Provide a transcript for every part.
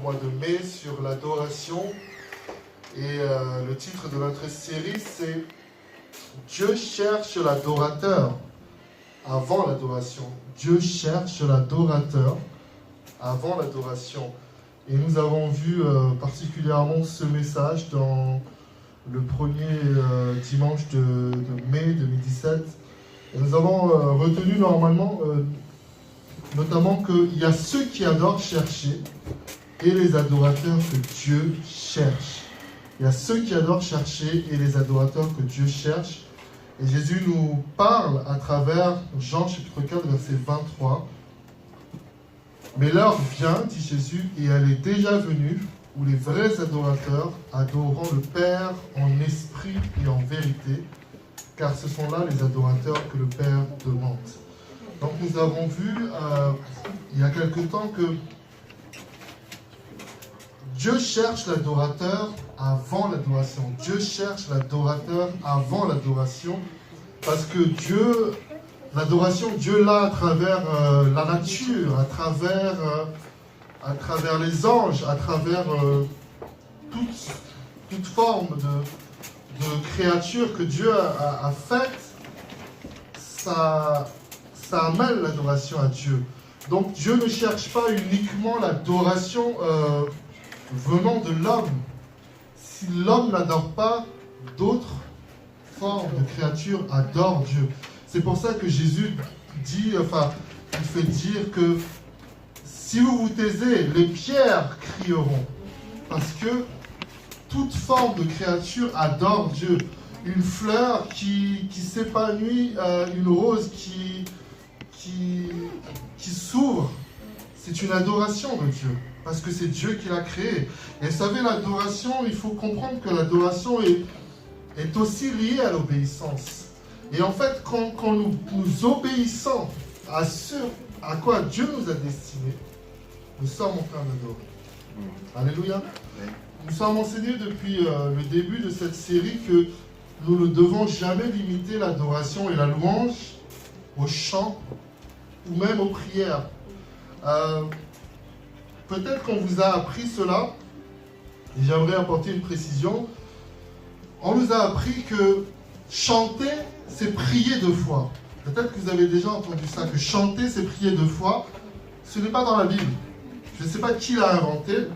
mois de mai sur l'adoration. Et le titre de notre série, c'est « Dieu cherche l'adorateur avant l'adoration ». Dieu cherche l'adorateur avant l'adoration. Et nous avons vu particulièrement ce message dans le premier dimanche de mai 2017. Et nous avons retenu notamment qu'il y a ceux qui adorent chercher et les adorateurs que Dieu cherche. Il y a ceux qui adorent chercher et les adorateurs que Dieu cherche. Et Jésus nous parle à travers Jean chapitre 4, verset 23. Mais l'heure vient, dit Jésus, et elle est déjà venue, où les vrais adorateurs adoreront le Père en esprit et en vérité, car ce sont là les adorateurs que le Père demande. Donc nous avons vu il y a quelque temps que Dieu cherche l'adorateur avant l'adoration. Dieu cherche l'adorateur avant l'adoration, parce que l'adoration, Dieu l'a à travers la nature, à travers les anges, à travers toute forme de créature que Dieu a faite. Ça amène l'adoration à Dieu. Donc Dieu ne cherche pas uniquement l'adoration venant de l'homme. Si l'homme n'adore pas, d'autres formes de créatures adorent Dieu. C'est pour ça que Jésus il fait dire que si vous vous taisez, les pierres crieront. Parce que toute forme de créature adore Dieu. Une fleur qui s'épanouit, une rose qui s'ouvre, c'est une adoration de Dieu. Parce que c'est Dieu qui l'a créé. Et vous savez, l'adoration, il faut comprendre que l'adoration est aussi liée à l'obéissance. Et en fait, quand nous obéissons à ce à quoi Dieu nous a destinés, nous sommes en train d'adorer. Alléluia. Nous sommes enseignés depuis le début de cette série que nous ne devons jamais limiter l'adoration et la louange au chant ou même aux prières. Peut-être qu'on vous a appris cela, et j'aimerais apporter une précision. On nous a appris que chanter, c'est prier deux fois. Peut-être que vous avez déjà entendu ça, que chanter, c'est prier deux fois. Ce n'est pas dans la Bible. Je ne sais pas qui l'a inventé,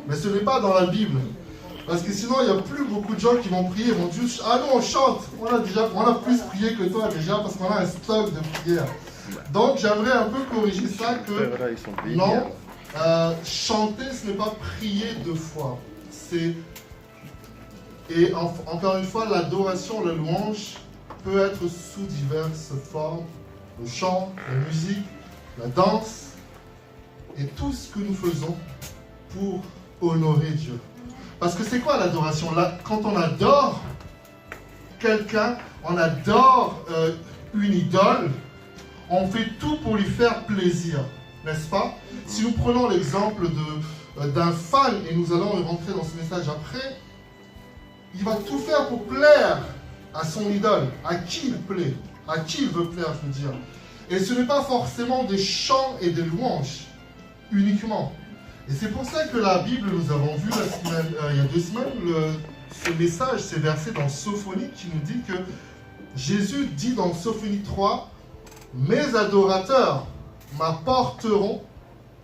mais ce n'est pas dans la Bible. Parce que sinon, il n'y a plus beaucoup de gens qui vont prier, vont dire « Ah non, on chante, on a plus prié que toi déjà, parce qu'on a un stock de prières. » Donc, j'aimerais un peu corriger ça, que non, chanter, ce n'est pas prier deux fois. Encore une fois, l'adoration, la louange peut être sous diverses formes. Le chant, la musique, la danse, et tout ce que nous faisons pour honorer Dieu. Parce que c'est quoi l'adoration? Quand on adore quelqu'un, on adore une idole, on fait tout pour lui faire plaisir, n'est-ce pas? Si nous prenons l'exemple d'un fan, et nous allons rentrer dans ce message après, il va tout faire pour plaire à son idole, à qui il plaît, à qui il veut plaire, je veux dire. Et ce n'est pas forcément des chants et des louanges, uniquement. Et c'est pour ça que la Bible, nous avons vu il y a 2 semaines, ce message, ces versets dans Sophonie qui nous dit que Jésus dit dans Sophonie 3, « Mes adorateurs m'apporteront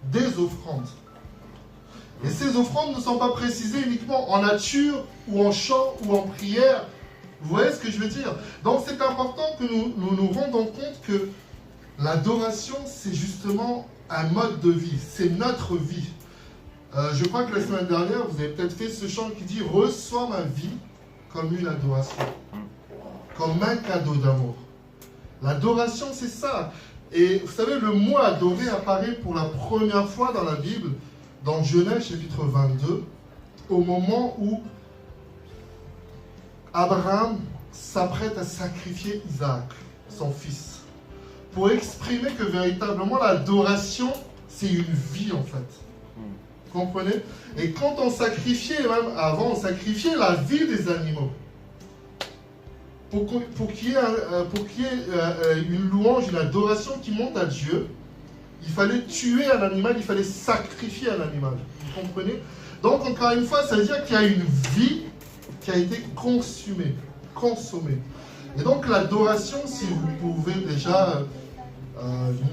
des offrandes. » Et ces offrandes ne sont pas précisées uniquement en nature, ou en chant, ou en prière. Vous voyez ce que je veux dire? Donc c'est important que nous rendons compte que l'adoration, c'est justement un mode de vie, c'est notre vie. Je crois que la semaine dernière, vous avez peut-être fait ce chant qui dit « Reçois ma vie comme une adoration, comme un cadeau d'amour ». L'adoration, c'est ça. Et vous savez, le mot « adorer » apparaît pour la première fois dans la Bible, dans Genèse chapitre 22, au moment où Abraham s'apprête à sacrifier Isaac, son fils, pour exprimer que véritablement l'adoration, c'est une vie en fait. Vous comprenez? Et quand on sacrifiait, même avant, on sacrifiait la vie des animaux. Pour qu'il y ait une louange, une adoration qui monte à Dieu, il fallait tuer un animal, il fallait sacrifier un animal. Vous comprenez? Donc, encore une fois, ça veut dire qu'il y a une vie qui a été consommée. Et donc, l'adoration, si vous pouvez déjà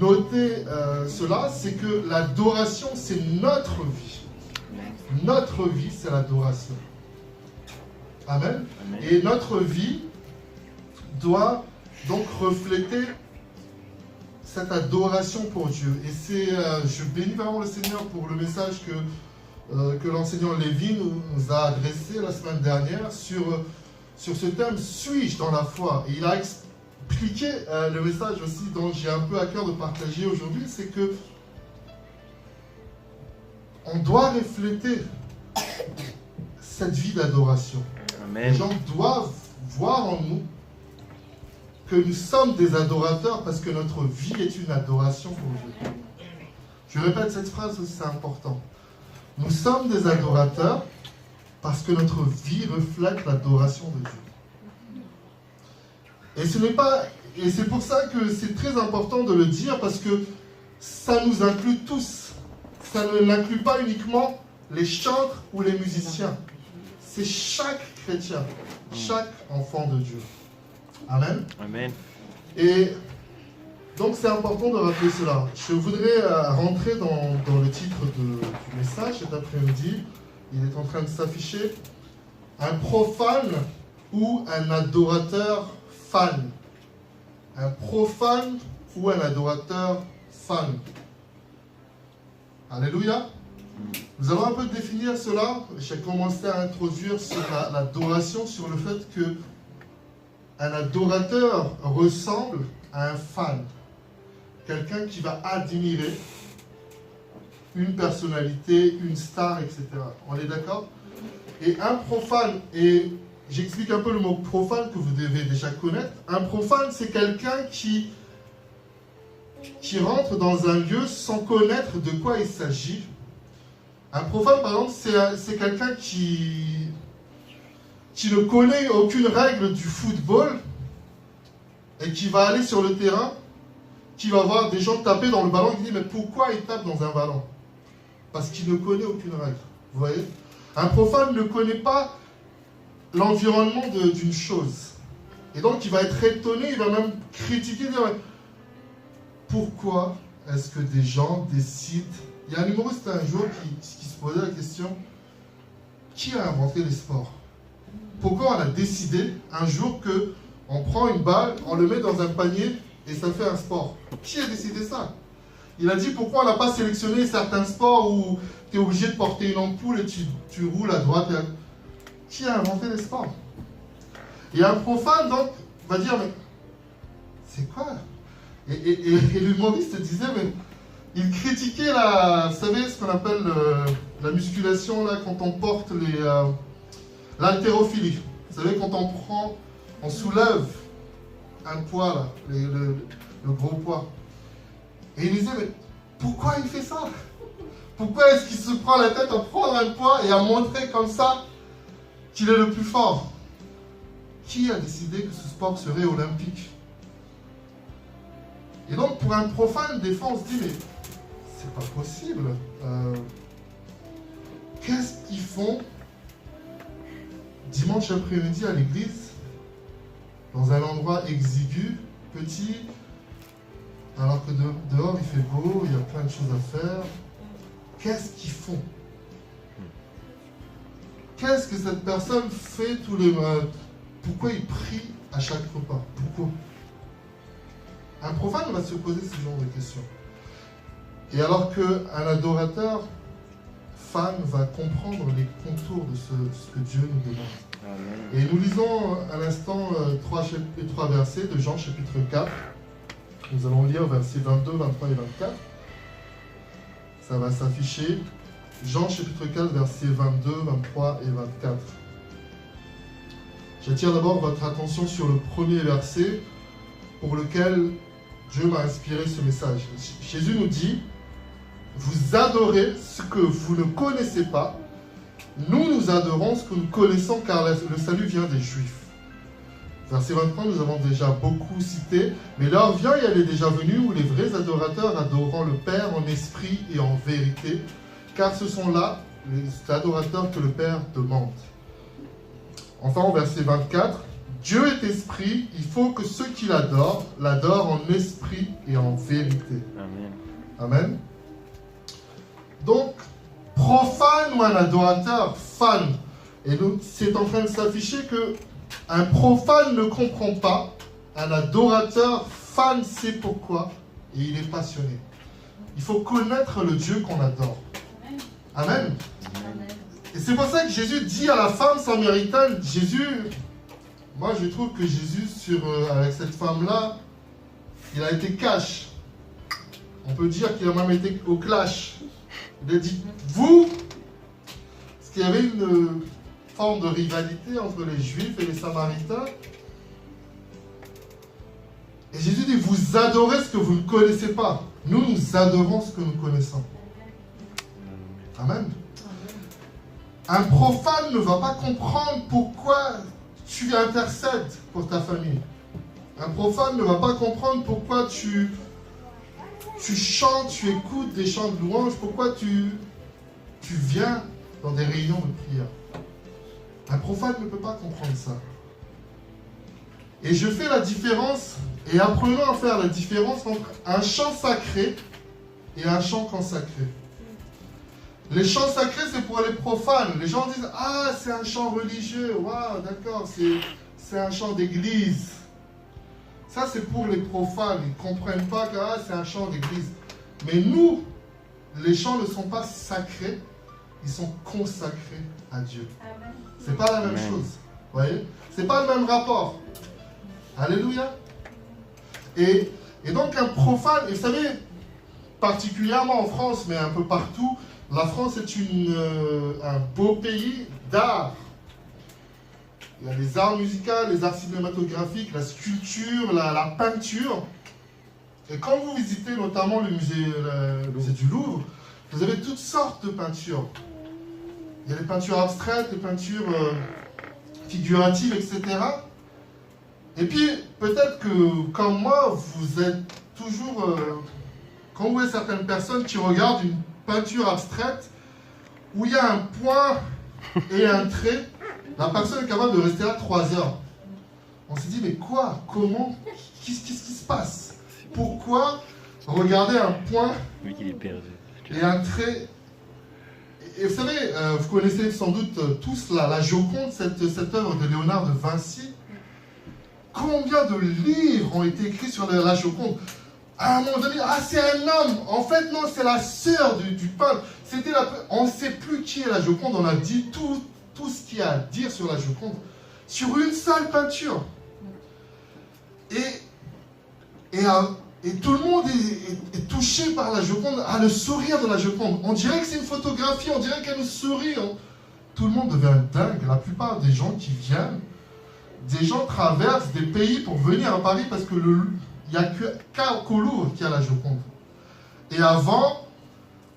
noter cela, c'est que l'adoration, c'est notre vie. Notre vie, c'est l'adoration. Amen. Et notre vie doit donc refléter cette adoration pour Dieu. Et c'est, je bénis vraiment le Seigneur pour le message que l'enseignant Lévy nous a adressé la semaine dernière sur ce thème, suis-je dans la foi? Et il a expliqué le message aussi dont j'ai un peu à cœur de partager aujourd'hui, c'est que on doit refléter cette vie d'adoration. Les gens doivent voir en nous que nous sommes des adorateurs parce que notre vie est une adoration pour Dieu. Je répète cette phrase aussi, c'est important. Nous sommes des adorateurs parce que notre vie reflète l'adoration de Dieu. Et c'est pour ça que c'est très important de le dire parce que ça nous inclut tous. Ça ne l'inclut pas uniquement les chantres ou les musiciens. C'est chaque chrétien, chaque enfant de Dieu. Amen. Amen. Et donc c'est important de rappeler cela. Je voudrais rentrer dans le titre du message cet après-midi. Il est en train de s'afficher. Un profane ou un adorateur fan. Un profane ou un adorateur fan. Alléluia. Nous allons un peu définir cela. J'ai commencé à introduire sur l'adoration, sur le fait que un adorateur ressemble à un fan. Quelqu'un qui va admirer une personnalité, une star, etc. On est d'accord? Et un profane, et j'explique un peu le mot profane que vous devez déjà connaître. Un profane, c'est quelqu'un qui rentre dans un lieu sans connaître de quoi il s'agit. Un profane, par exemple, c'est quelqu'un qui ne connaît aucune règle du football et qui va aller sur le terrain, qui va voir des gens taper dans le ballon, qui dit mais pourquoi ils tapent dans un ballon? Parce qu'il ne connaît aucune règle. Vous voyez? Un profane ne connaît pas l'environnement d'une chose. Et donc il va être étonné, il va même critiquer, dire pourquoi est-ce que des gens décident... Il y a un humoriste un jour qui se posait la question, qui a inventé les sports? Pourquoi on a décidé un jour qu'on prend une balle, on le met dans un panier et ça fait un sport? Qui a décidé ça? Il a dit pourquoi on n'a pas sélectionné certains sports où tu es obligé de porter une ampoule et tu roules à droite. Qui a inventé les sports? Et un profane donc va dire mais c'est quoi? Et l'humoriste disait mais il critiquait vous savez ce qu'on appelle la musculation là quand on porte l'haltérophilie. Vous savez quand on soulève un poids là, le gros poids. Et il disait mais pourquoi il fait ça? Pourquoi est-ce qu'il se prend la tête à prendre un poids et à montrer comme ça qu'il est le plus fort? Qui a décidé que ce sport serait olympique? Et donc pour un profane, des fois on se dit mais c'est pas possible. Qu'est-ce qu'ils font dimanche après-midi à l'église, dans un endroit exigu, petit, alors que dehors il fait beau, il y a plein de choses à faire? Qu'est-ce qu'ils font? Qu'est-ce que cette personne fait tous les matins? Pourquoi il prie à chaque repas? Pourquoi? Un profane va se poser ce genre de questions. Et alors qu'un adorateur fan va comprendre les contours de ce que Dieu nous demande. Amen. Et nous lisons à l'instant trois versets de Jean chapitre 4. Nous allons lire versets 22, 23 et 24. Ça va s'afficher. Jean chapitre 4, versets 22, 23 et 24. J'attire d'abord votre attention sur le premier verset pour lequel Dieu m'a inspiré ce message. Jésus nous dit: vous adorez ce que vous ne connaissez pas. Nous adorons ce que nous connaissons car le salut vient des Juifs. Verset 23, nous avons déjà beaucoup cité. Mais l'heure vient et elle est déjà venue où les vrais adorateurs adoreront le Père en esprit et en vérité, car ce sont là les adorateurs que le Père demande. Enfin, au verset 24, Dieu est esprit, il faut que ceux qui l'adorent en esprit et en vérité. Amen. Amen. Donc, profane ou un adorateur fan. Et donc, c'est en train de s'afficher que un profane ne comprend pas, un adorateur fan sait pourquoi et il est passionné. Il faut connaître le Dieu qu'on adore. Amen. Et c'est pour ça que Jésus dit à la femme samaritaine, moi je trouve que Jésus avec cette femme-là, il a été cash. On peut dire qu'il a même été au clash. Il a dit, vous, parce qu'il y avait une forme de rivalité entre les Juifs et les Samaritains. Et Jésus dit, vous adorez ce que vous ne connaissez pas. Nous, nous adorons ce que nous connaissons. Amen. Un profane ne va pas comprendre pourquoi tu intercèdes pour ta famille. Un profane ne va pas comprendre pourquoi tu chantes, tu écoutes des chants de louange, pourquoi tu viens dans des réunions de prière. Un profane ne peut pas comprendre ça. Et je fais la différence, et apprenons à faire la différence entre un chant sacré et un chant consacré. Les chants sacrés, c'est pour les profanes. Les gens disent, ah, c'est un chant religieux, waouh, d'accord, c'est un chant d'église. Ça, c'est pour les profanes. Ils ne comprennent pas que c'est un chant d'église. Mais nous, les chants ne sont pas sacrés, ils sont consacrés à Dieu. Ce n'est pas la même chose. Vous voyez? Ce n'est pas le même rapport. Alléluia. Et donc, un profane, et vous savez, particulièrement en France, mais un peu partout, la France est un beau pays d'art. Il y a les arts musicaux, les arts cinématographiques, la sculpture, la peinture. Et quand vous visitez notamment le musée du Louvre, vous avez toutes sortes de peintures. Il y a des peintures abstraites, des peintures figuratives, etc. Et puis, peut-être que, comme moi, vous êtes toujours... quand vous voyez certaines personnes qui regardent une peinture abstraite, où il y a un point et un trait, la personne est capable de rester là 3 heures. On s'est dit, mais quoi? Comment? Qu'est-ce qui se passe? Pourquoi regarder un point et un trait? Et vous savez, vous connaissez sans doute tous la Joconde, cette œuvre de Léonard de Vinci. Combien de livres ont été écrits sur la Joconde? À un moment donné, c'est un homme. En fait, non, c'est la sœur du peintre. On ne sait plus qui est la Joconde. On a dit tout ce qu'il y a à dire sur la Joconde sur une seule peinture. Et tout le monde est touché par la Joconde, à le sourire de la Joconde. On dirait que c'est une photographie, on dirait qu'elle nous sourit. Tout le monde devient dingue. La plupart des gens qui viennent, des gens traversent des pays pour venir à Paris parce que il n'y a qu'au Louvre qu'il y a la Joconde. Et avant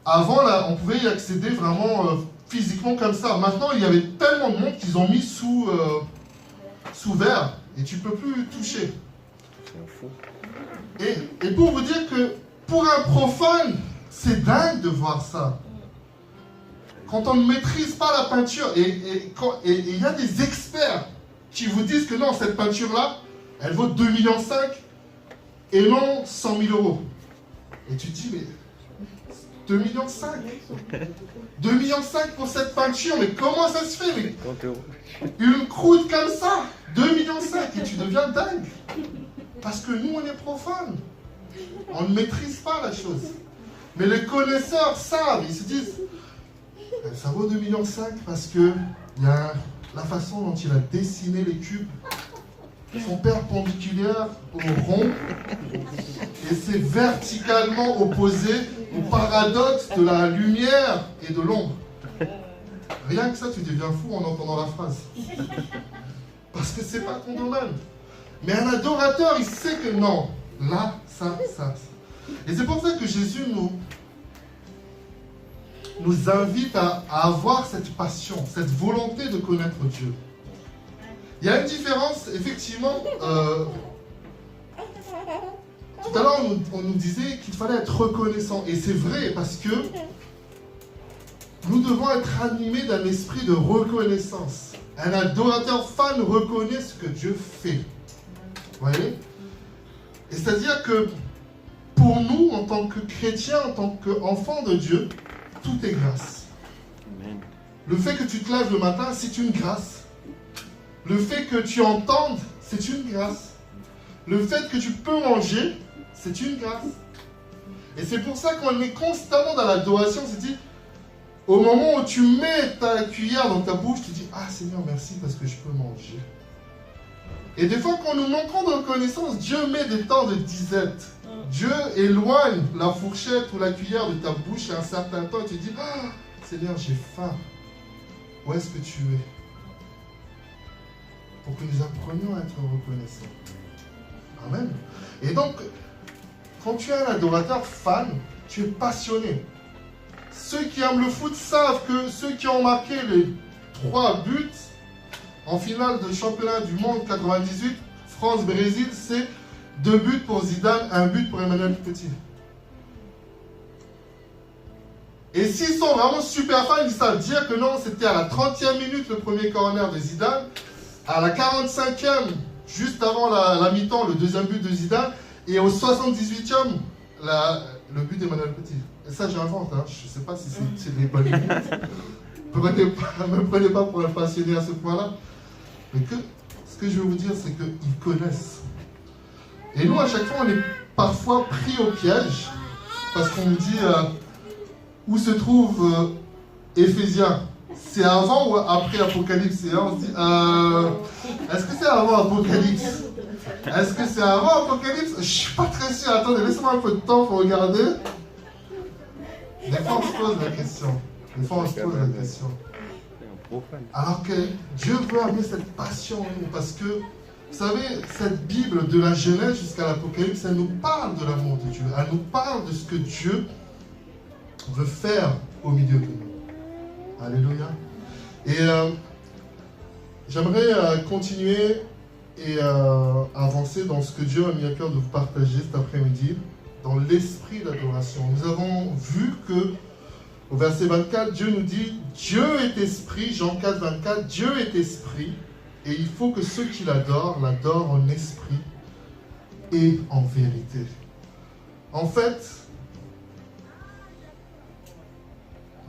là, on pouvait y accéder vraiment physiquement comme ça. Maintenant, il y avait tellement de monde qu'ils ont mis sous verre. Et tu ne peux plus toucher. Et pour vous dire que pour un profane, c'est dingue de voir ça. Quand on ne maîtrise pas la peinture, et il y a des experts qui vous disent que non, cette peinture-là, elle vaut 2,5 millions et non 100 000 euros. Et tu te dis, mais 2,5 millions 2,5 millions pour cette peinture, mais comment ça se fait? Mais une croûte comme ça, 2,5 millions, et tu deviens dingue. Parce que nous, on est profanes. On ne maîtrise pas la chose. Mais les connaisseurs savent, ils se disent, ça vaut 2,5 millions parce que il y a la façon dont il a dessiné les cubes sont perpendiculaires au rond et c'est verticalement opposé au paradoxe de la lumière et de l'ombre. Rien que ça, tu deviens fou en entendant la phrase. Parce que c'est pas ton domaine. Mais un adorateur, il sait que non, là, ça. Et c'est pour ça que Jésus nous invite à avoir cette passion, cette volonté de connaître Dieu. Il y a une différence, effectivement. Tout à l'heure, on nous disait qu'il fallait être reconnaissant. Et c'est vrai, parce que nous devons être animés d'un esprit de reconnaissance. Un adorateur fan reconnaît ce que Dieu fait. Vous voyez? Et c'est-à-dire que pour nous, en tant que chrétiens, en tant qu'enfants de Dieu, tout est grâce. Amen. Le fait que tu te lèves le matin, c'est une grâce. Le fait que tu entendes, c'est une grâce. Le fait que tu peux manger, c'est une grâce. Et c'est pour ça qu'on est constamment dans l'adoration. C'est-à-dire, au moment où tu mets ta cuillère dans ta bouche, tu dis « Ah Seigneur, merci parce que je peux manger. » Et des fois, quand nous manquons de reconnaissance, Dieu met des temps de disette. Dieu éloigne la fourchette ou la cuillère de ta bouche à un certain temps et tu dis « Ah Seigneur, j'ai faim. Où est-ce que tu es ?» Pour que nous apprenions à être reconnaissants. Amen. Et donc, quand tu es un adorateur fan, tu es passionné. Ceux qui aiment le foot savent que ceux qui ont marqué les 3 buts en finale de championnat du monde 98, France-Brésil, c'est 2 buts pour Zidane, 1 but pour Emmanuel Petit. Et s'ils sont vraiment super fans, ils savent dire que non, c'était à la 30e minute le premier corner de Zidane, à la 45e, juste avant la mi-temps, le 2e but de Zidane, et au 78e, le but d'Emmanuel Petit. Et ça, j'invente, hein. Je ne sais pas si c'est des bonnes limites. Ne me prenez pas pour un passionné à ce point-là. Mais ce que je veux vous dire, c'est qu'ils connaissent. Et nous, à chaque fois, on est parfois pris au piège, parce qu'on nous dit où se trouve Éphésiens. C'est avant ou après Apocalypse? Et là, on se dit, est-ce que c'est avant Apocalypse? Est-ce que c'est avant Apocalypse? Je ne suis pas très sûr. Attendez, laissez-moi un peu de temps pour regarder. Des fois, on se pose la question. Alors que Dieu veut amener cette passion en nous. Parce que, vous savez, cette Bible de la Genèse jusqu'à l'Apocalypse, elle nous parle de l'amour de Dieu. Elle nous parle de ce que Dieu veut faire au milieu de nous. Alléluia. Et j'aimerais continuer et avancer dans ce que Dieu a mis à cœur de vous partager cet après-midi, dans l'esprit d'adoration. Nous avons vu que au verset 24, Dieu nous dit « Dieu est esprit », Jean 4, 24, « Dieu est esprit, et il faut que ceux qui l'adorent en esprit et en vérité. » En fait,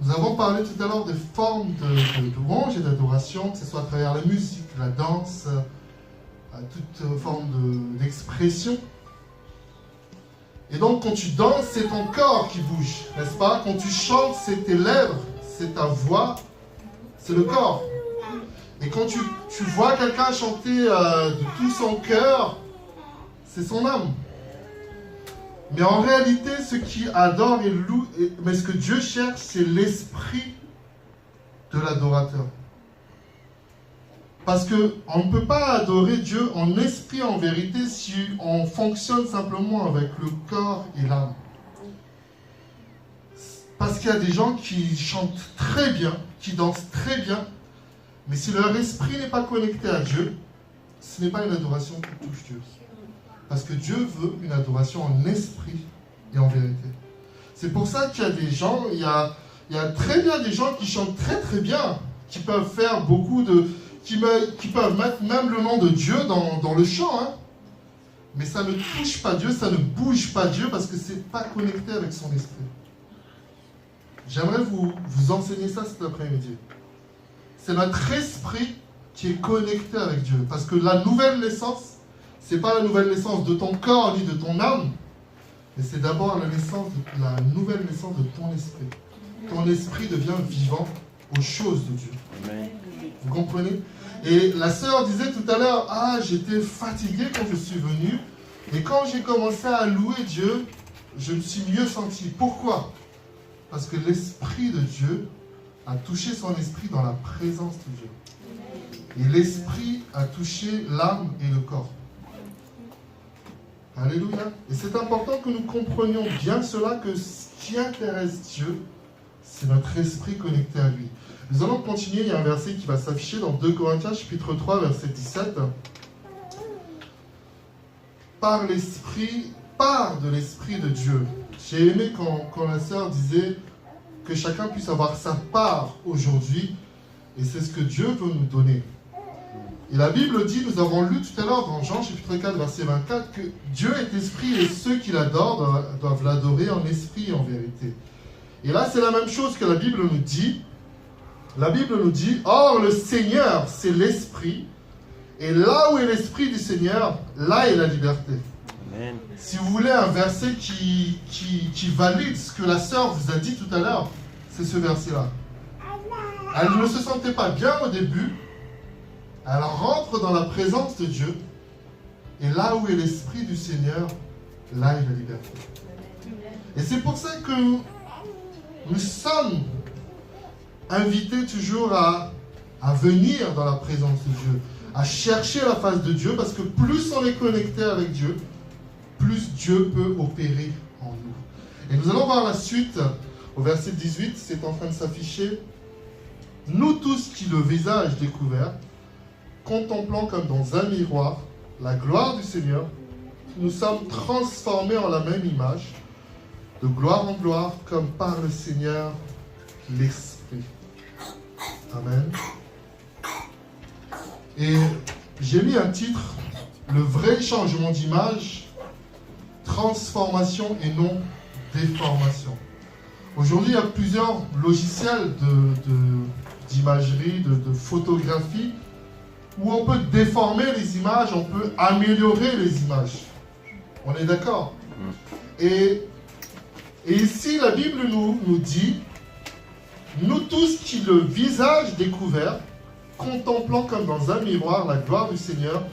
nous avons parlé tout à l'heure des formes de louange et d'adoration, que ce soit à travers la musique, la danse, toute forme d'expression. Et donc, quand tu danses, c'est ton corps qui bouge, n'est-ce pas? Quand tu chantes, c'est tes lèvres, c'est ta voix, c'est le corps. Et quand tu vois quelqu'un chanter de tout son cœur, c'est son âme. Mais en réalité, ceux qui adorent et louent, mais ce que Dieu cherche, c'est l'esprit de l'adorateur. Parce qu'on ne peut pas adorer Dieu en esprit, en vérité, si on fonctionne simplement avec le corps et l'âme. Parce qu'il y a des gens qui chantent très bien, qui dansent très bien, mais si leur esprit n'est pas connecté à Dieu, ce n'est pas une adoration qui touche Dieu. Parce que Dieu veut une adoration en esprit et en vérité. C'est pour ça qu'il y a des gens, il y a très bien des gens qui chantent très très bien, qui peuvent faire beaucoup de... qui peuvent mettre même le nom de Dieu dans le chant, hein. Mais ça ne touche pas Dieu, ça ne bouge pas Dieu parce que ce n'est pas connecté avec son esprit. J'aimerais vous enseigner ça cet après-midi. C'est notre esprit qui est connecté avec Dieu. Parce que la nouvelle naissance, ce n'est pas la nouvelle naissance de ton corps ni de ton âme, mais c'est d'abord la nouvelle naissance de ton esprit. Ton esprit devient vivant aux choses de Dieu. Amen. Vous comprenez? Et la sœur disait tout à l'heure, j'étais fatigué quand je suis venu, et quand j'ai commencé à louer Dieu, je me suis mieux senti. Pourquoi? Parce que l'esprit de Dieu a touché son esprit dans la présence de Dieu. Et l'esprit a touché l'âme et le corps. Alléluia. Et c'est important que nous comprenions bien cela, que ce qui intéresse Dieu, c'est notre esprit connecté à lui. Nous allons continuer, il y a un verset qui va s'afficher dans 2 Corinthiens chapitre 3 verset 17. Par l'esprit, part de l'esprit de Dieu. J'ai aimé quand la sœur disait que chacun puisse avoir sa part aujourd'hui, et c'est ce que Dieu veut nous donner. Et la Bible dit, nous avons lu tout à l'heure dans Jean chapitre 4 verset 24, que Dieu est esprit et ceux qui l'adorent doivent l'adorer en esprit et en vérité. Et là c'est la même chose que la Bible nous dit. La Bible nous dit, or le Seigneur c'est l'esprit, et là où est l'esprit du Seigneur, là est la liberté. Amen. Si vous voulez un verset qui valide ce que la sœur vous a dit tout à l'heure, c'est ce verset-là. Elle ne se sentait pas bien au début, elle rentre dans la présence de Dieu, et là où est l'esprit du Seigneur, là est la liberté. Et c'est pour ça que nous sommes invités toujours à venir dans la présence de Dieu, à chercher la face de Dieu, parce que plus on est connecté avec Dieu, plus Dieu peut opérer en nous. Et nous allons voir la suite au verset 18, c'est en train de s'afficher. Nous tous qui le visage découvert, contemplant comme dans un miroir la gloire du Seigneur, nous sommes transformés en la même image, de gloire en gloire, comme par le Seigneur l'Esprit. Amen. Et j'ai mis un titre, le vrai changement d'image, transformation et non déformation. Aujourd'hui, il y a plusieurs logiciels d'imagerie, de photographie, où on peut déformer les images, on peut améliorer les images. On est d'accord? Et ici, la Bible nous dit, nous tous qui le visage découvert, contemplant comme dans un miroir la gloire du Seigneur,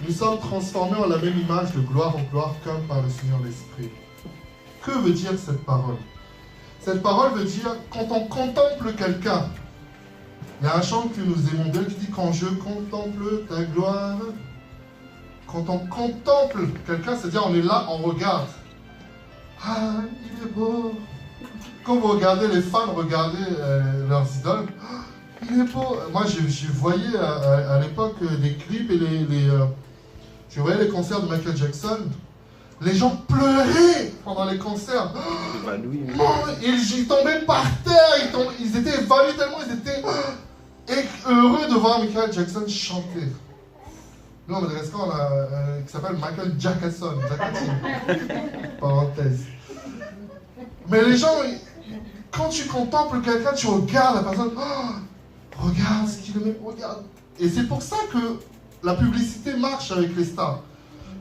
nous sommes transformés en la même image de gloire en gloire comme par le Seigneur l'Esprit. Que veut dire cette parole? Cette parole veut dire, quand on contemple quelqu'un, il y a un chant que nous aimons bien qui dit, quand je contemple ta gloire. Quand on contemple quelqu'un, c'est-à-dire on est là, on regarde. Ah, il est beau. Quand vous regardez les fans regarder leurs idoles, il est beau. Moi, je voyais à l'époque des clips et je voyais les concerts de Michael Jackson. Les gens pleuraient pendant les concerts. Ils tombaient par terre. Ils étaient évanouis tellement ils étaient heureux de voir Michael Jackson chanter. Nous, on a des restaurants qui s'appelle Michael Jackson. Parenthèse. Mais les gens, quand tu contemples quelqu'un, tu regardes la personne. Oh, regarde ce qu'il met, regarde. Et c'est pour ça que la publicité marche avec les stars.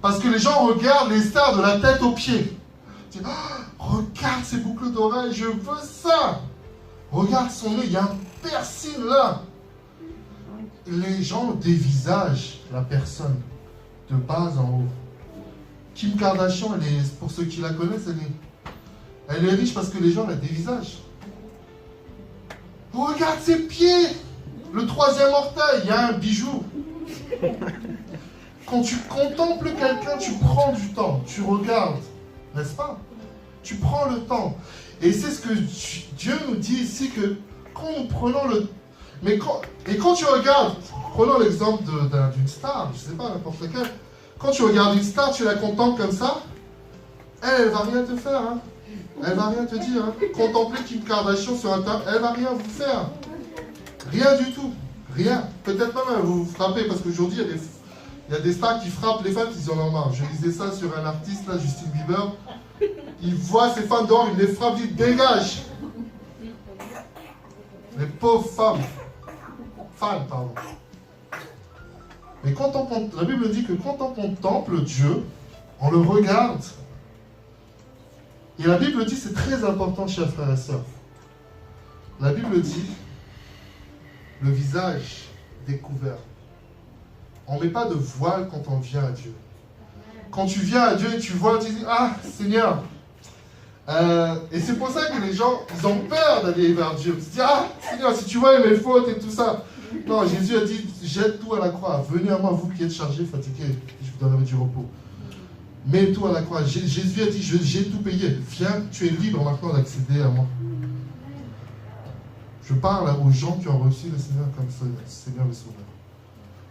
Parce que les gens regardent les stars de la tête aux pieds. Tu dis, regarde ses boucles d'oreilles, je veux ça. Regarde son nez, il y a un piercing là. Les gens dévisagent la personne de bas en haut. Kim Kardashian, pour ceux qui la connaissent, elle est riche parce que les gens la dévisagent. Regarde ses pieds, le 3e orteil, il y a un bijou. Quand tu contemples quelqu'un, tu prends du temps, tu regardes, n'est-ce pas? Tu prends le temps. Et c'est ce que Dieu nous dit ici, que quand nous prenons le... Et quand tu regardes, prenons l'exemple d'une star, je ne sais pas, n'importe laquelle, quand tu regardes une star, tu la contemples comme ça, elle ne va rien te faire, hein. Elle ne va rien te dire. Hein. Contempler Kim Kardashian sur Internet, elle ne va rien vous faire. Rien du tout. Rien. Peut-être même vous frappez, parce qu'aujourd'hui, il y a des stars qui frappent les femmes, ils en ont marre. Je lisais ça sur un artiste, là, Justin Bieber. Il voit ses femmes dehors, il les frappe, il dit dégage. Les pauvres femmes. Fans, pardon. Mais la Bible dit que quand on contemple Dieu, on le regarde. Et la Bible dit, c'est très important, chers frères et sœurs. La Bible dit, le visage découvert. On ne met pas de voile quand on vient à Dieu. Quand tu viens à Dieu et tu vois, tu dis, ah, Seigneur. Et c'est pour ça que les gens, ils ont peur d'aller vers Dieu. Ils se disent, ah, Seigneur, si tu vois mes fautes et tout ça. Non, Jésus a dit, jette tout à la croix. Venez à moi, vous qui êtes chargés, fatigués, je vous donnerai du repos. Mets tout à la croix. Jésus a dit, j'ai tout payé. Viens, tu es libre maintenant d'accéder à moi. Je parle aux gens qui ont reçu le Seigneur comme Seigneur et Sauveur.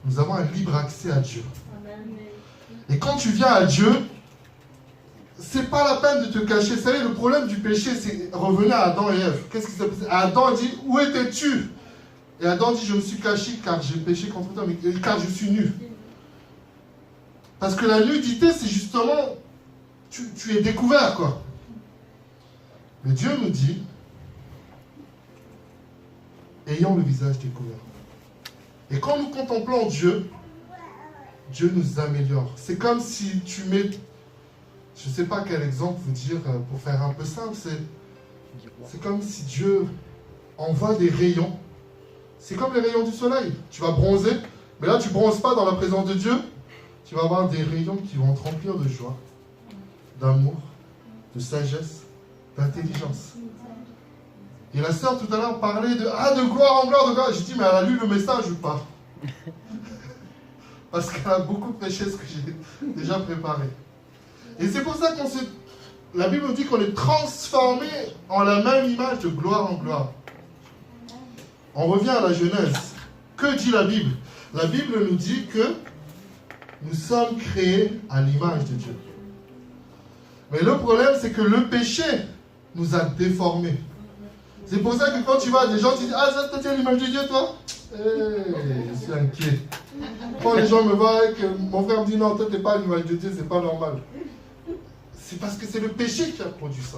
Nous avons un libre accès à Dieu. Et quand tu viens à Dieu, c'est pas la peine de te cacher. Vous savez, le problème du péché, c'est revenez à Adam et Ève. Qu'est-ce qui s'est passé? Adam dit, où étais-tu? Et Adam dit, je me suis caché car j'ai péché contre toi, mais car je suis nu. Parce que la nudité, c'est justement, tu es découvert, quoi. Mais Dieu nous dit, ayant le visage découvert. Et quand nous contemplons Dieu, Dieu nous améliore. C'est comme si tu mets, je ne sais pas quel exemple vous dire pour faire un peu simple, c'est comme si Dieu envoie des rayons. C'est comme les rayons du soleil. Tu vas bronzer, mais là tu ne bronzes pas dans la présence de Dieu. Tu vas avoir des rayons qui vont te remplir de joie, d'amour, de sagesse, d'intelligence. Et la sœur tout à l'heure parlait de gloire en gloire, de gloire. J'ai dit, mais elle a lu le message ou pas? Parce qu'elle a beaucoup prêché ce que j'ai déjà préparé. Et c'est pour ça la Bible nous dit qu'on est transformé en la même image de gloire en gloire. On revient à la Genèse. Que dit la Bible? La Bible nous dit que nous sommes créés à l'image de Dieu. Mais le problème, c'est que le péché nous a déformés. C'est pour ça que quand tu vas, des gens te disent, ah, ça, t'es à l'image de Dieu, toi? Je suis inquiet. Quand les gens me voient, que mon frère me dit, non, toi, t'es pas à l'image de Dieu, c'est pas normal. C'est parce que c'est le péché qui a produit ça.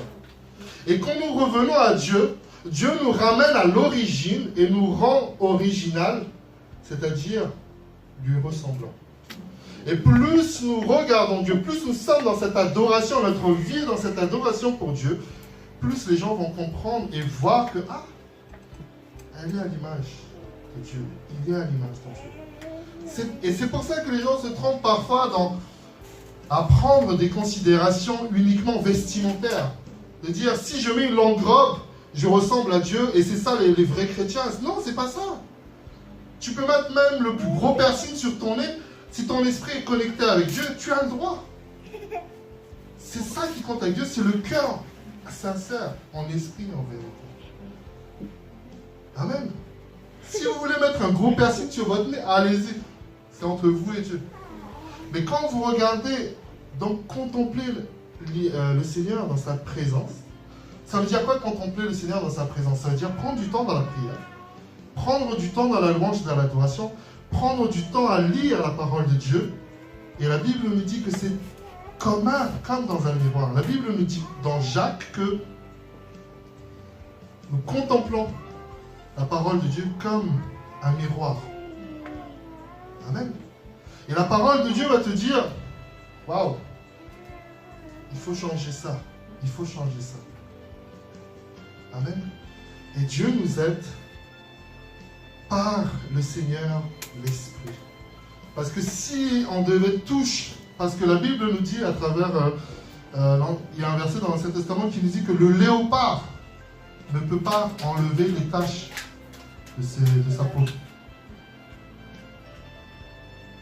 Et quand nous revenons à Dieu, Dieu nous ramène à l'origine et nous rend original, c'est-à-dire lui ressemblant. Et plus nous regardons Dieu, plus nous sommes dans cette adoration, notre vie est dans cette adoration pour Dieu, plus les gens vont comprendre et voir que, ah, elle est à l'image de Dieu. Il est à l'image de Dieu. Et c'est pour ça que les gens se trompent parfois à prendre des considérations uniquement vestimentaires. De dire, si je mets une longue robe, je ressemble à Dieu, et c'est ça les vrais chrétiens. Non, c'est pas ça. Tu peux mettre même le plus gros piercing sur ton nez. Si ton esprit est connecté avec Dieu, tu as le droit. C'est ça qui compte avec Dieu, c'est le cœur sincère, en esprit, en vérité. Amen. Si vous voulez mettre un gros piercing sur votre nez, allez-y. C'est entre vous et Dieu. Mais quand vous regardez, donc contempler le Seigneur dans sa présence, ça veut dire quoi contempler le Seigneur dans sa présence? Ça veut dire prendre du temps dans la prière, prendre du temps dans la louange et dans l'adoration, prendre du temps à lire la parole de Dieu. Et la Bible nous dit que c'est comme dans un miroir. La Bible nous dit dans Jacques que nous contemplons la parole de Dieu comme un miroir. Amen. Et la parole de Dieu va te dire, waouh, il faut changer ça, il faut changer ça. Amen. Et Dieu nous aide par le Seigneur, l'Esprit. Parce que si on devait toucher, parce que la Bible nous dit à travers, il y a un verset dans l'Ancien Testament qui nous dit que le léopard ne peut pas enlever les taches de sa peau.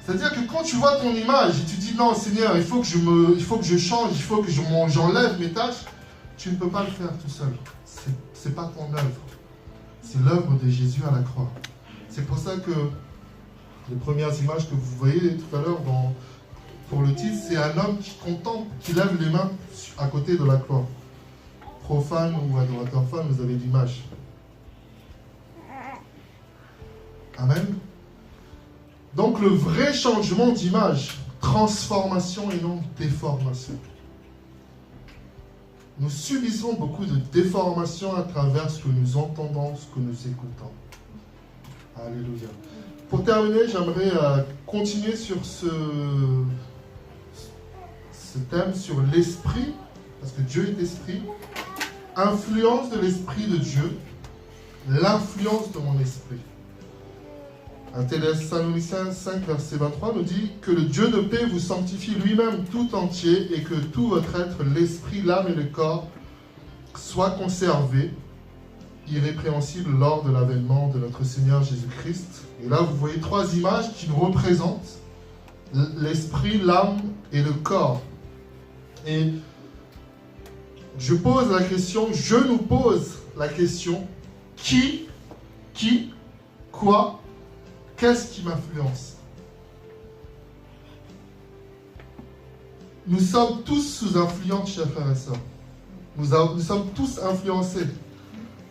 C'est-à-dire que quand tu vois ton image et tu dis non Seigneur, il faut que je change, il faut que j'enlève mes taches, tu ne peux pas le faire tout seul. C'est pas ton œuvre. C'est l'œuvre de Jésus à la croix. C'est pour ça que les premières images que vous voyez tout à l'heure pour le titre, c'est un homme qui contemple, qui lève les mains à côté de la croix. Profane ou adorateur fan, vous avez l'image. Amen. Donc le vrai changement d'image, transformation et non déformation. Nous subissons beaucoup de déformations à travers ce que nous entendons, ce que nous écoutons. Alléluia. Pour terminer, j'aimerais continuer sur ce thème, sur l'esprit, parce que Dieu est esprit. Influence de l'esprit de Dieu, l'influence de mon esprit. 1 Thessaloniciens 5, verset 23 nous dit que le Dieu de paix vous sanctifie lui-même tout entier et que tout votre être, l'esprit, l'âme et le corps, soit conservé, irrépréhensible lors de l'avènement de notre Seigneur Jésus-Christ. Et là, vous voyez trois images qui nous représentent l'esprit, l'âme et le corps. Et je nous pose la question, qui Qui, quoi, qu'est-ce qui m'influence? Nous sommes tous sous influence, chers frères et sœurs. Nous sommes tous influencés.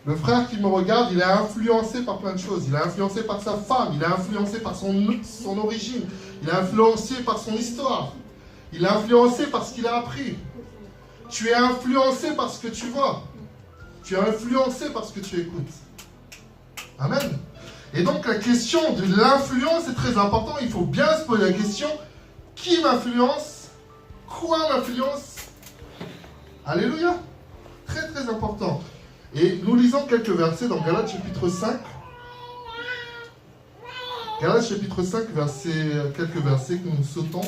Le frère qui me regarde, il est influencé par plein de choses. Il est influencé par sa femme, il est influencé par son origine, il est influencé par son histoire, il est influencé par ce qu'il a appris. Tu es influencé par ce que tu vois. Tu es influencé par ce que tu écoutes. Amen. Et donc la question de l'influence est très importante. Il faut bien se poser la question, qui m'influence? Quoi m'influence? Alléluia. Très très important. Et nous lisons quelques versets dans Galates chapitre 5. Galates chapitre 5, quelques versets que nous sautons.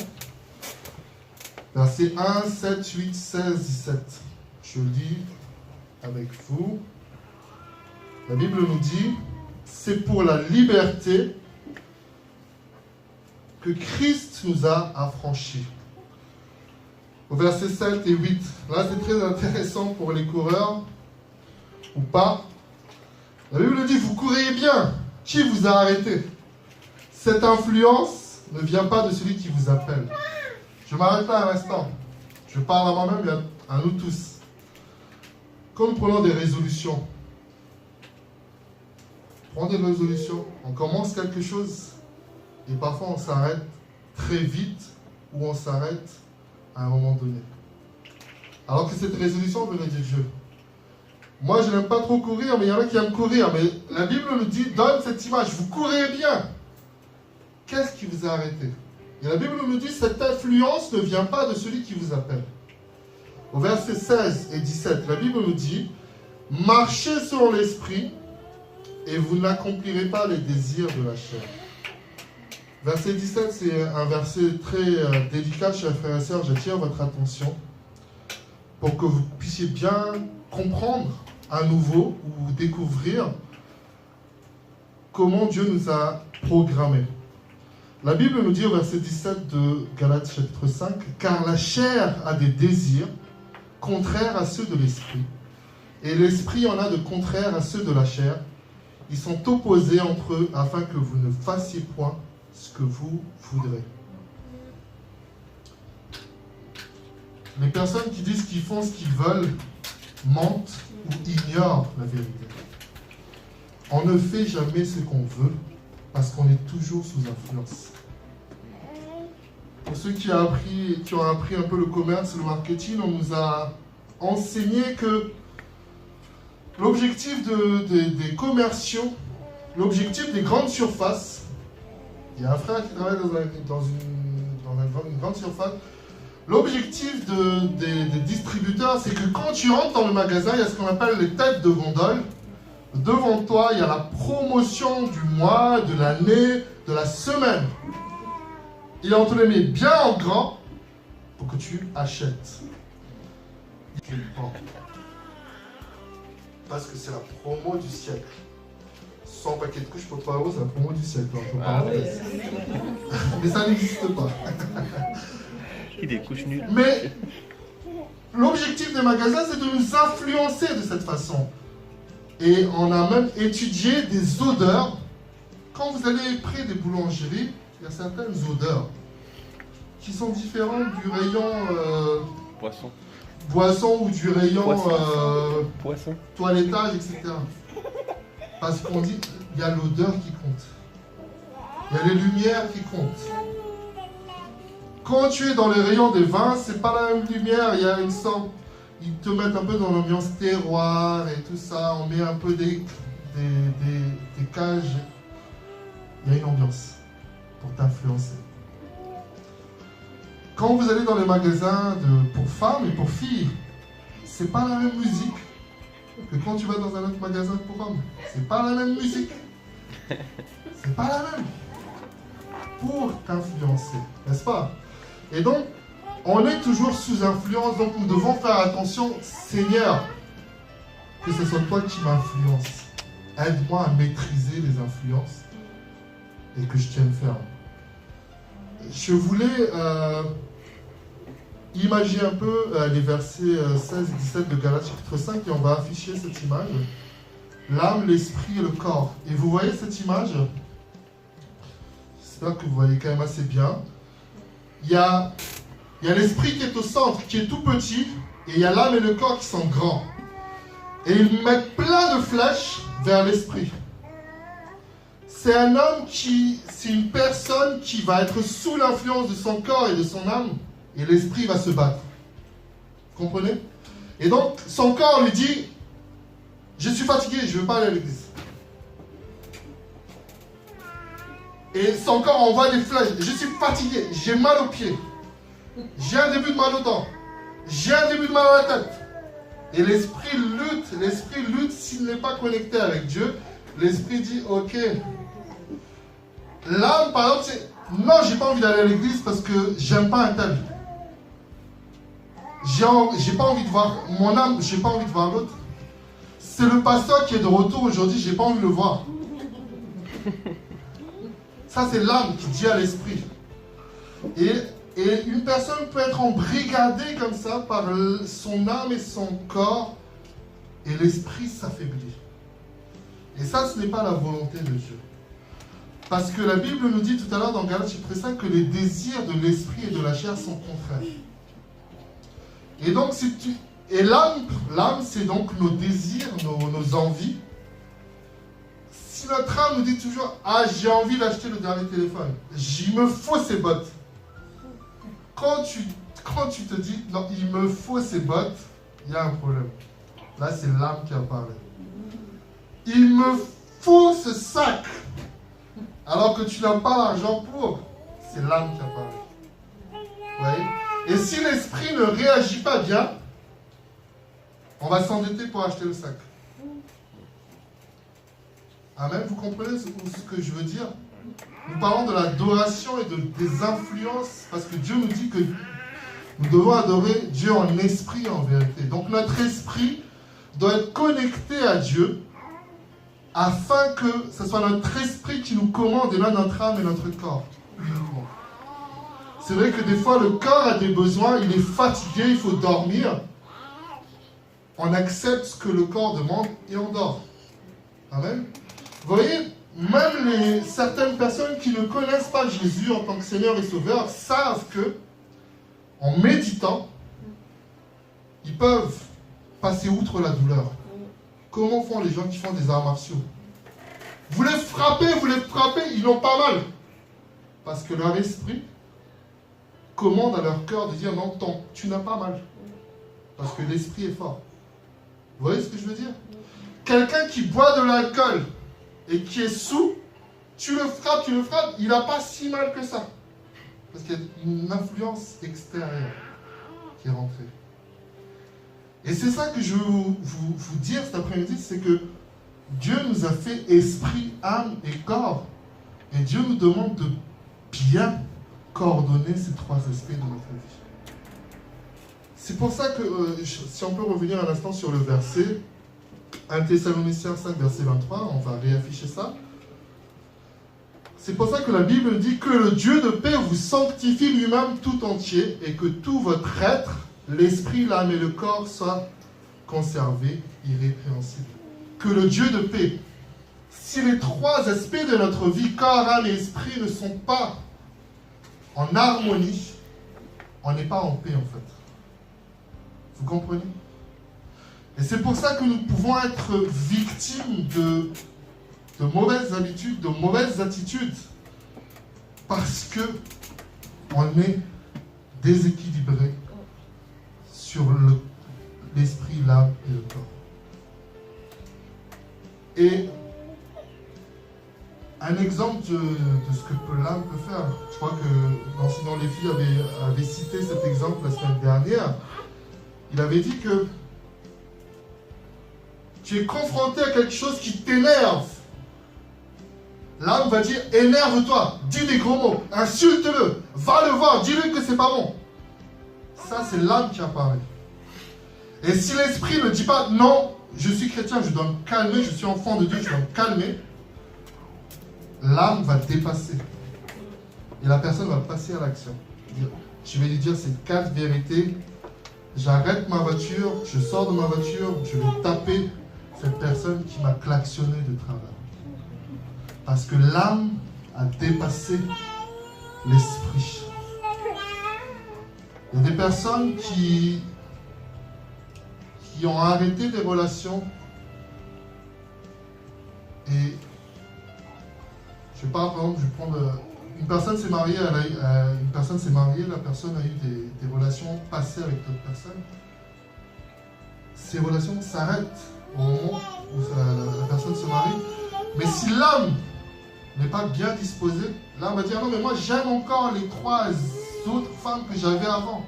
Versets 1, 7, 8, 16, 17. Je lis avec vous. La Bible nous dit, c'est pour la liberté que Christ nous a affranchis. Au verset 7 et 8. Là, c'est très intéressant pour les coureurs, ou pas. La Bible dit, vous courez bien. Qui vous a arrêté? Cette influence ne vient pas de celui qui vous appelle. Je m'arrête là un instant. Je parle à moi-même et à nous tous. Quand nous prenons des résolutions, prends des résolutions, on commence quelque chose et parfois on s'arrête très vite ou on s'arrête à un moment donné. Alors que cette résolution venait de Dieu. Moi, je n'aime pas trop courir, mais il y en a qui aiment courir. Mais la Bible nous dit, donne cette image, vous courez bien. Qu'est-ce qui vous a arrêté? Et la Bible nous dit, cette influence ne vient pas de celui qui vous appelle. Au verset 16 et 17, la Bible nous dit, marchez selon l'esprit et vous n'accomplirez pas les désirs de la chair. Verset 17, c'est un verset très délicat, chers frères et sœurs. J'attire votre attention pour que vous puissiez bien comprendre à nouveau ou découvrir comment Dieu nous a programmés. La Bible nous dit au verset 17 de Galates chapitre 5, « Car la chair a des désirs contraires à ceux de l'esprit, et l'esprit en a de contraires à ceux de la chair. Ils sont opposés entre eux afin que vous ne fassiez point ce que vous voudrez. » Les personnes qui disent qu'ils font ce qu'ils veulent mentent ou ignorent la vérité. On ne fait jamais ce qu'on veut parce qu'on est toujours sous influence. Pour ceux qui ont appris un peu le commerce, le marketing, on nous a enseigné que l'objectif des commerciaux, l'objectif des grandes surfaces, il y a un frère qui travaille dans une grande surface, l'objectif des distributeurs, c'est que quand tu rentres dans le magasin, il y a ce qu'on appelle les têtes de gondole. Devant toi, il y a la promotion du mois, de l'année, de la semaine. Et on te les met bien en grand pour que tu achètes. Parce que c'est la promo du siècle. 100 paquets de couches pour 3 €, c'est la promo du siècle. Mais ça n'existe pas. Des couches nulles. Mais l'objectif des magasins, c'est de nous influencer de cette façon. Et on a même étudié des odeurs. Quand vous allez près des boulangeries, il y a certaines odeurs qui sont différentes du rayon boisson ou du rayon toilettage, etc. Parce qu'on dit il y a l'odeur qui compte. Il y a les lumières qui comptent. Quand tu es dans les rayons des vins, c'est pas la même lumière, il y a une sorte... Ils te mettent un peu dans l'ambiance terroir et tout ça, on met un peu des cages. Il y a une ambiance pour t'influencer. Quand vous allez dans les magasins pour femmes et pour filles, c'est pas la même musique que quand tu vas dans un autre magasin pour hommes. C'est pas la même musique. C'est pas la même. Pour t'influencer, n'est-ce pas? Et donc, on est toujours sous influence, donc nous devons faire attention. Seigneur, que ce soit toi qui m'influence. Aide-moi à maîtriser les influences et que je tienne ferme. Je voulais imaginer un peu les versets 16 et 17 de Galates chapitre 5 et on va afficher cette image. l'âme, l'esprit et le corps. Et vous voyez cette image? J'espère que vous voyez quand même assez bien. Il y a l'esprit qui est au centre, qui est tout petit, et il y a l'âme et le corps qui sont grands. Et ils mettent plein de flèches vers l'esprit. C'est un homme c'est une personne qui va être sous l'influence de son corps et de son âme, et l'esprit va se battre. Vous comprenez? Et donc, son corps lui dit, je suis fatigué, je ne veux pas aller à l'église. Et son corps envoie des flèches. Je suis fatigué, j'ai mal aux pieds. J'ai un début de mal aux dents. J'ai un début de mal à la tête. Et l'esprit lutte s'il n'est pas connecté avec Dieu. L'esprit dit, ok. L'âme, par exemple, c'est, non, j'ai pas envie d'aller à l'église parce que j'aime pas un tel. J'ai pas envie de voir mon âme, j'ai pas envie de voir l'autre. C'est le pasteur qui est de retour aujourd'hui, j'ai pas envie de le voir. Ça, c'est l'âme qui dit à l'esprit. Et une personne peut être embrigadée comme ça par son âme et son corps, et l'esprit s'affaiblit. Et ça, ce n'est pas la volonté de Dieu. Parce que la Bible nous dit tout à l'heure dans Galates chapitre 5 que les désirs de l'esprit et de la chair sont contraires. Et donc, l'âme, c'est donc nos désirs, nos envies. Si notre âme nous dit toujours, ah, j'ai envie d'acheter le dernier téléphone, il me faut ces bottes. Quand tu te dis, non, il me faut ces bottes, il y a un problème. Là, c'est l'âme qui apparaît. Il me faut ce sac, alors que tu n'as pas l'argent pour, c'est l'âme qui apparaît. Vous voyez? Et si l'esprit ne réagit pas bien, on va s'endetter pour acheter le sac. Amen, vous comprenez ce que je veux dire? Nous parlons de l'adoration et des influences, parce que Dieu nous dit que nous devons adorer Dieu en esprit, en vérité. Donc notre esprit doit être connecté à Dieu, afin que ce soit notre esprit qui nous commande, et non notre âme et notre corps. C'est vrai que des fois, le corps a des besoins, il est fatigué, il faut dormir. On accepte ce que le corps demande et on dort. Amen. Vous voyez, même certaines personnes qui ne connaissent pas Jésus en tant que Seigneur et Sauveur savent que, en méditant, ils peuvent passer outre la douleur. Comment font les gens qui font des arts martiaux? Vous les frappez, ils n'ont pas mal. Parce que leur esprit commande à leur cœur de dire non, tu n'as pas mal. Parce que l'esprit est fort. Vous voyez ce que je veux dire? Quelqu'un qui boit de l'alcool et qui est sous, tu le frappes, il n'a pas si mal que ça. Parce qu'il y a une influence extérieure qui est rentrée. Et c'est ça que je veux vous dire cet après-midi, c'est que Dieu nous a fait esprit, âme et corps. Et Dieu nous demande de bien coordonner ces trois aspects de notre vie. C'est pour ça que, si on peut revenir un instant sur le verset, 1 Thessaloniciens 5, verset 23, on va réafficher ça. C'est pour ça que la Bible dit que le Dieu de paix vous sanctifie lui-même tout entier et que tout votre être, l'esprit, l'âme et le corps soient conservés irrépréhensibles. Que le Dieu de paix, si les trois aspects de notre vie, corps, âme et esprit, ne sont pas en harmonie, on n'est pas en paix en fait. Vous comprenez? Et c'est pour ça que nous pouvons être victimes de mauvaises habitudes, de mauvaises attitudes, parce que on est déséquilibré sur l'esprit, l'âme et le corps. Et un exemple de ce que l'âme peut faire, je crois que l'enseignant Lévi avait cité cet exemple la semaine dernière. Il avait dit que tu es confronté à quelque chose qui t'énerve. L'âme va dire, énerve-toi, dis des gros mots, insulte-le, va le voir, dis-lui que c'est pas bon. Ça, c'est l'âme qui apparaît. Et si l'esprit ne dit pas, non, je suis chrétien, je dois me calmer, je suis enfant de Dieu, je dois me calmer, l'âme va dépasser. Et la personne va passer à l'action. Je vais lui dire ces 4 vérités. J'arrête ma voiture, je sors de ma voiture, je vais taper cette personne qui m'a klaxonné de travail. Parce que l'âme a dépassé l'esprit. Il y a des personnes qui ont arrêté des relations et je parle, par exemple, je prends une personne s'est mariée, la personne a eu des relations passées avec d'autres personnes. Ces relations s'arrêtent au moment où la personne se marie. Mais si l'âme n'est pas bien disposée, l'âme va dire non mais moi j'aime encore les 3 autres femmes que j'avais avant.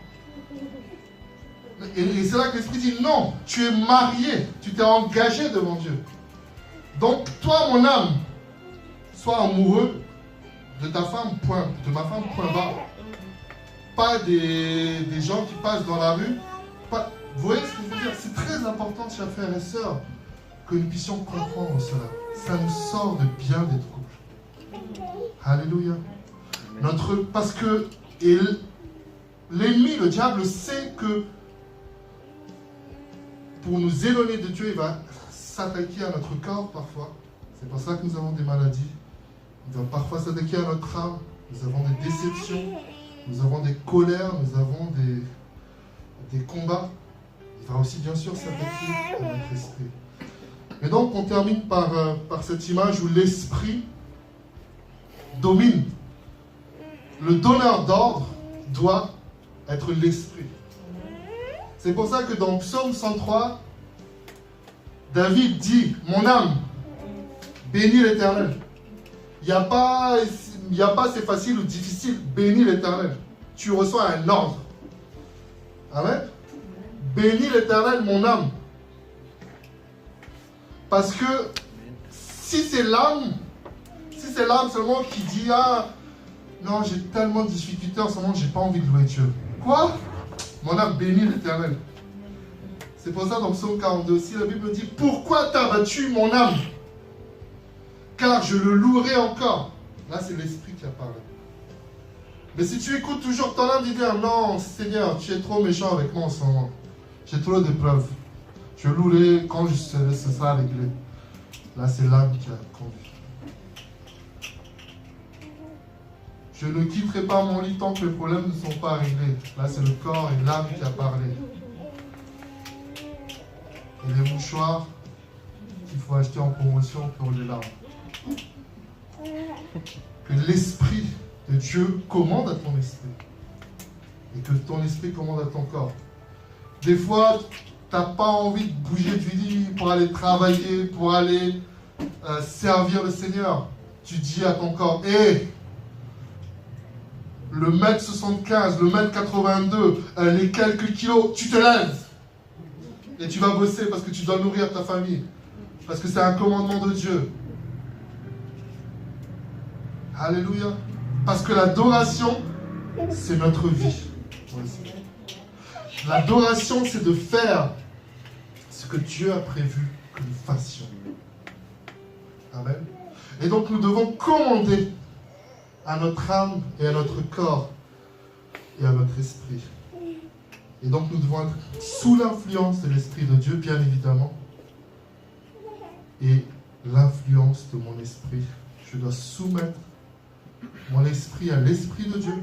Et c'est là que l'Esprit dit non, tu es marié, tu t'es engagé devant Dieu. Donc toi mon âme, sois amoureux de ta femme, point, de ma femme, point barre. Pas des gens qui passent dans la rue. Vous voyez ce que je veux dire? C'est très important, chers frères et sœurs, que nous puissions comprendre cela. Ça nous sort de bien des troubles. Alléluia. Parce que l'ennemi, le diable, sait que pour nous éloigner de Dieu, il va s'attaquer à notre corps parfois. C'est pour ça que nous avons des maladies. Il va parfois s'attaquer à notre âme. Nous avons des déceptions, nous avons des colères, nous avons des combats. Il va aussi bien sûr s'attaquer à notre esprit. Et donc on termine par cette image où l'esprit domine. Le donneur d'ordre doit être l'esprit. C'est pour ça que dans Psaume 103, David dit « Mon âme, bénis l'Éternel ». Il n'y a pas c'est facile ou difficile, bénis l'Éternel. Tu reçois un ordre. Amen. Bénis l'Éternel, mon âme. Parce que si c'est l'âme seulement qui dit ah non, j'ai tellement de difficultés en ce moment, j'ai pas envie de louer Dieu. Quoi? Mon âme bénit l'Éternel. C'est pour ça dans Psaume 42 aussi, la Bible dit pourquoi t'as battu mon âme? Car je le louerai encore. Là, c'est l'esprit qui a parlé. Mais si tu écoutes toujours ton âme dire non, Seigneur, tu es trop méchant avec moi en ce moment. J'ai trop d'épreuves. Je louerai quand ce sera réglé. Là, c'est l'âme qui a conduit. Je ne quitterai pas mon lit tant que les problèmes ne sont pas réglés. Là, c'est le corps et l'âme qui a parlé. Et les mouchoirs qu'il faut acheter en promotion pour les larmes. Que l'esprit de Dieu commande à ton esprit. Et que ton esprit commande à ton corps. Des fois, tu n'as pas envie de bouger du lit pour aller travailler, pour aller servir le Seigneur. Tu dis à ton corps, hé, le mètre 75, le mètre 82, les quelques kilos, tu te lèves. Et tu vas bosser parce que tu dois nourrir ta famille. Parce que c'est un commandement de Dieu. Alléluia. Parce que l'adoration, c'est notre vie. L'adoration, c'est de faire ce que Dieu a prévu que nous fassions. Amen. Et donc nous devons commander à notre âme et à notre corps et à notre esprit. Et donc nous devons être sous l'influence de l'Esprit de Dieu, bien évidemment, et l'influence de mon esprit. Je dois soumettre mon esprit à l'Esprit de Dieu.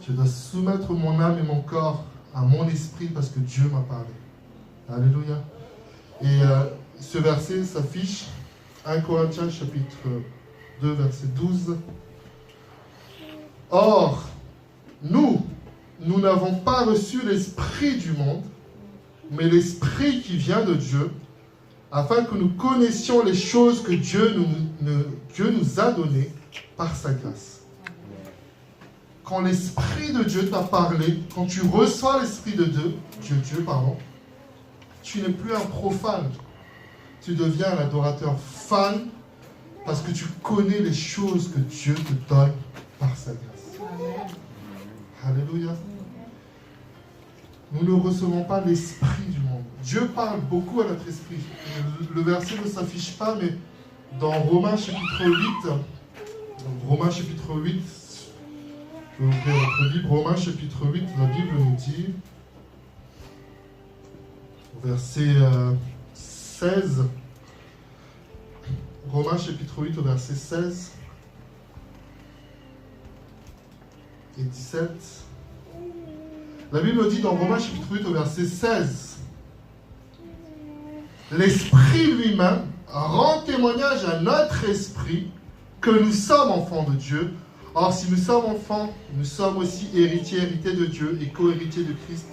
Je dois soumettre mon âme et mon corps à mon esprit parce que Dieu m'a parlé. Alléluia. Et ce verset s'affiche 1 Corinthiens chapitre 2 verset 12. Or, nous n'avons pas reçu l'esprit du monde, mais l'esprit qui vient de Dieu, afin que nous connaissions les choses que Dieu nous a données par sa grâce. Quand l'Esprit de Dieu t'a parlé, quand tu reçois l'Esprit de Dieu, tu n'es plus un profane. Tu deviens un adorateur fan parce que tu connais les choses que Dieu te donne par sa grâce. Amen. Alléluia. Nous ne recevons pas l'esprit du monde. Dieu parle beaucoup à notre esprit. Le verset ne s'affiche pas, mais dans Romains chapitre 8, je vais ouvrir votre Bible, Romains chapitre 8, la Bible nous dit, au verset 16, Romains chapitre 8 au verset 16 et 17. La Bible dit dans Romains chapitre 8 au verset 16, l'Esprit lui-même rend témoignage à notre esprit que nous sommes enfants de Dieu. Or, si nous sommes enfants, nous sommes aussi héritiers de Dieu et co-héritiers de Christ,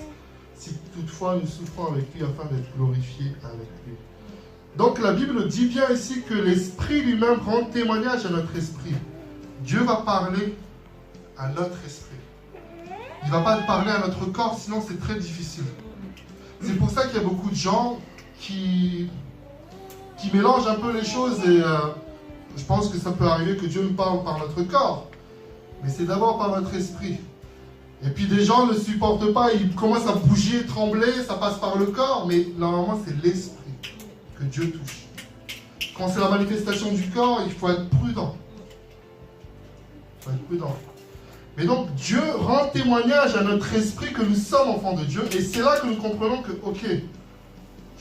si toutefois nous souffrons avec lui afin d'être glorifiés avec lui. Donc la Bible dit bien ici que l'Esprit lui-même rend témoignage à notre esprit. Dieu va parler à notre esprit. Il ne va pas parler à notre corps, sinon c'est très difficile. C'est pour ça qu'il y a beaucoup de gens qui mélangent un peu les choses et je pense que ça peut arriver que Dieu nous parle par notre corps. Mais c'est d'abord par notre esprit. Et puis des gens ne supportent pas, ils commencent à bouger, trembler, ça passe par le corps, mais normalement c'est l'esprit que Dieu touche. Quand c'est la manifestation du corps, il faut être prudent. Il faut être prudent. Mais donc Dieu rend témoignage à notre esprit que nous sommes enfants de Dieu, et c'est là que nous comprenons que, ok,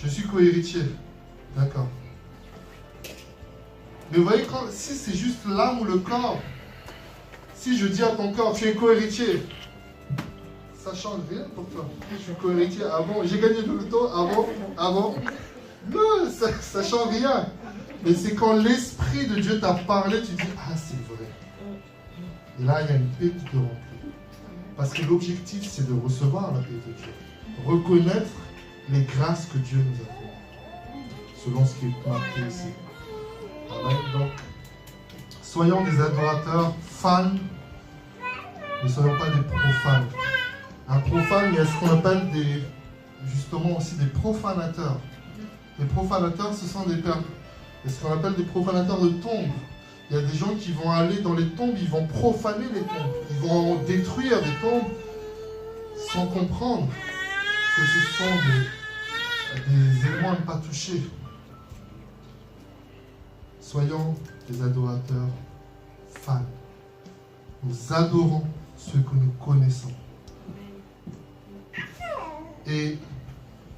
je suis co-héritier. D'accord. Mais vous voyez, si c'est juste l'âme ou le corps, si je dis à ton corps, tu es co-héritier, ça change rien pour toi. Je suis co-héritier avant, j'ai gagné de l'auto avant. Non, ça change rien. Mais c'est quand l'Esprit de Dieu t'a parlé, tu dis, ah c'est vrai. Et là, il y a une paix qui te remplit. Parce que l'objectif, c'est de recevoir la paix de Dieu. Reconnaître les grâces que Dieu nous a faites. Selon ce qui est marqué ici. Amen. Donc, soyons des adorateurs fans, ne soyons pas des profanes. Un profane, il y a ce qu'on appelle justement aussi des profanateurs. Les profanateurs, ce sont ce qu'on appelle des profanateurs de tombes. Il y a des gens qui vont aller dans les tombes, ils vont profaner les tombes. Ils vont détruire des tombes sans comprendre que ce sont des éléments à ne pas toucher. Soyons des adorateurs fans. Nous adorons ceux que nous connaissons. Et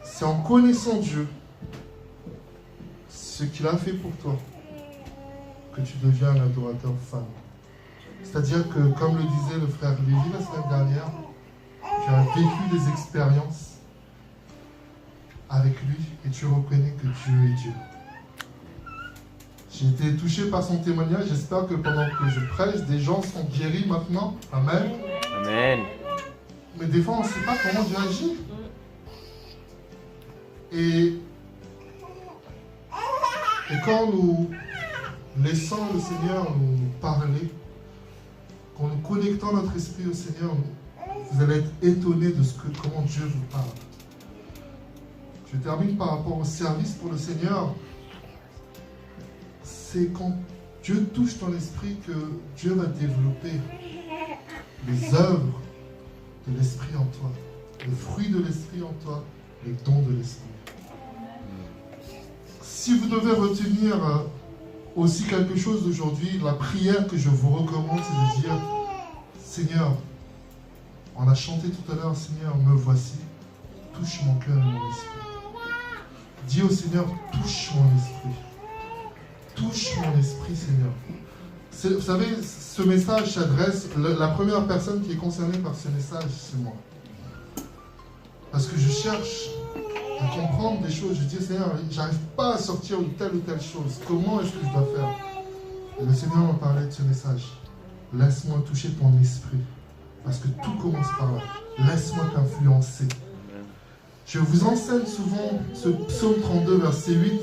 c'est en connaissant Dieu, ce qu'il a fait pour toi, que tu deviens un adorateur fan. C'est-à-dire que, comme le disait le frère Lévi la semaine dernière, tu as vécu des expériences avec lui et tu reconnais que Dieu est Dieu. J'ai été touché par son témoignage. J'espère que pendant que je prêche, des gens sont guéris maintenant. Amen. Amen. Mais des fois, on ne sait pas comment Dieu agit. Et quand nous laissons le Seigneur nous parler, quand nous connectons notre esprit au Seigneur, vous allez être étonnés de comment Dieu vous parle. Je termine par rapport au service pour le Seigneur. C'est quand Dieu touche ton esprit que Dieu va développer les œuvres de l'esprit en toi, les fruits de l'esprit en toi, les dons de l'esprit. Si vous devez retenir aussi quelque chose d'aujourd'hui, la prière que je vous recommande, c'est de dire, Seigneur, on a chanté tout à l'heure, Seigneur, me voici, touche mon cœur et mon esprit. Dis au Seigneur, touche mon esprit. Touche mon esprit, Seigneur. Vous savez, ce message s'adresse, la première personne qui est concernée par ce message, c'est moi. Parce que je cherche à comprendre des choses. Je dis, Seigneur, j'arrive pas à sortir de telle ou telle chose. Comment est-ce que je dois faire? Et le Seigneur m'a parlé de ce message. Laisse-moi toucher ton esprit. Parce que tout commence par là. Laisse-moi t'influencer. Je vous enseigne souvent ce psaume 32, verset 8.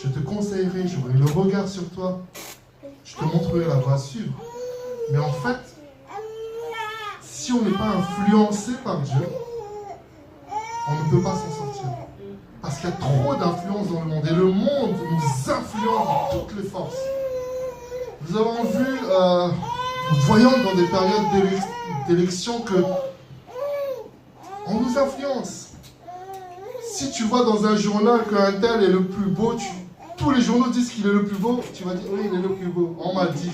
Je te conseillerai, j'aurai le regard sur toi. Je te montrerai la voie à suivre. Mais en fait, si on n'est pas influencé par Dieu, on ne peut pas s'en sortir. Parce qu'il y a trop d'influence dans le monde. Et le monde nous influence de toutes les forces. Nous avons vu, nous voyons dans des périodes d'élection que on nous influence. Si tu vois dans un journal qu'un tel est le plus beau, tous les journaux disent qu'il est le plus beau, tu vas dire, oui, il est le plus beau. On m'a dit.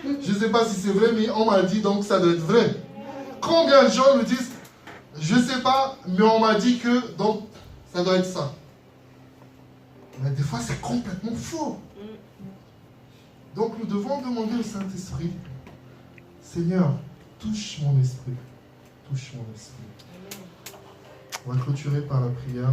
Je ne sais pas si c'est vrai, mais on m'a dit, donc ça doit être vrai. Combien de gens me disent, je ne sais pas, mais on m'a dit que, donc, ça doit être ça. Mais des fois, c'est complètement faux. Donc nous devons demander au Saint-Esprit, Seigneur, touche mon esprit. Touche mon esprit. On va clôturer par la prière.